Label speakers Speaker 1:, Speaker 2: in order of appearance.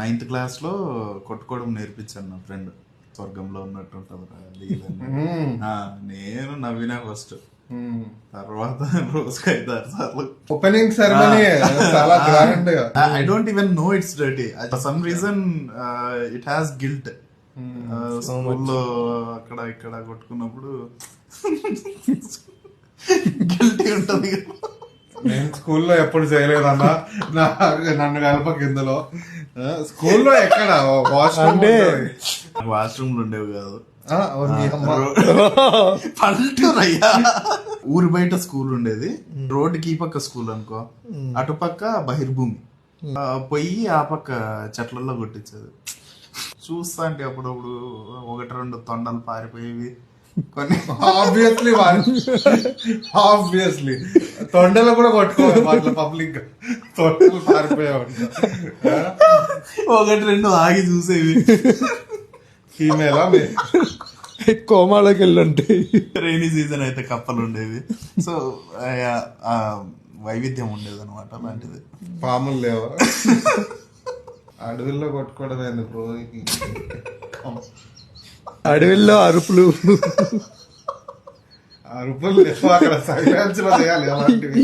Speaker 1: 9th class లో కొట్టుకోవడం నేర్పించాను నా ఫ్రెండ్. స్వర్గంలో ఉన్నట్టు ఉంటుంది. నేను నవ్వినా ఫస్ట్, తర్వాత రోజుకి 5-6 సార్లు.
Speaker 2: ఓపెనింగ్ సెరమనీ చాలా గ్రాండ్ గా.
Speaker 1: I don't even know it's dirty. For some reason it has guilt. స్కూల్లో అక్కడ ఇక్కడ కొట్టుకున్నప్పుడు గిల్టీ ఉంటది.
Speaker 2: నేను స్కూల్లో ఎప్పుడు చేయలేదన్నా, నన్ను కలప కిందలో. స్కూల్లో ఎక్కడ
Speaker 1: వాష్రూమ్లు ఉండేవి కాదు,
Speaker 2: పల్లెటూరయ్యా.
Speaker 1: ఊరి బయట స్కూల్ ఉండేది, రోడ్డుకి ఈ పక్క స్కూల్ అనుకో, అటుపక్క బహిర్భూమి. పొయ్యి ఆ పక్క చెట్లలో కొట్టించేది. చూస్తా అంటే అప్పుడప్పుడు 1-2 తొండలు పారిపోయేవి. కొన్ని
Speaker 2: ఆబ్వియస్లీ తొండలు కూడా కొట్టుకోవాలి పబ్లిక్. తొండలు పారిపోయేవాడు.
Speaker 1: 1-2 ఆగి చూసేవి.
Speaker 2: ఫీమేలా
Speaker 3: కోమాలోకి వెళ్ళంటే.
Speaker 1: రైనీ సీజన్ అయితే కప్పలు ఉండేవి. సో వైవిధ్యం ఉండేది అనమాట. అలాంటిది.
Speaker 2: పాములు లేవా? అడవుల్లో కొట్టుకోవడం ఎందుకు?
Speaker 3: అడవిలో అరుపులు
Speaker 2: లేవు, అక్కడ సైలెన్స్ లో చేయాలి అలాంటివి.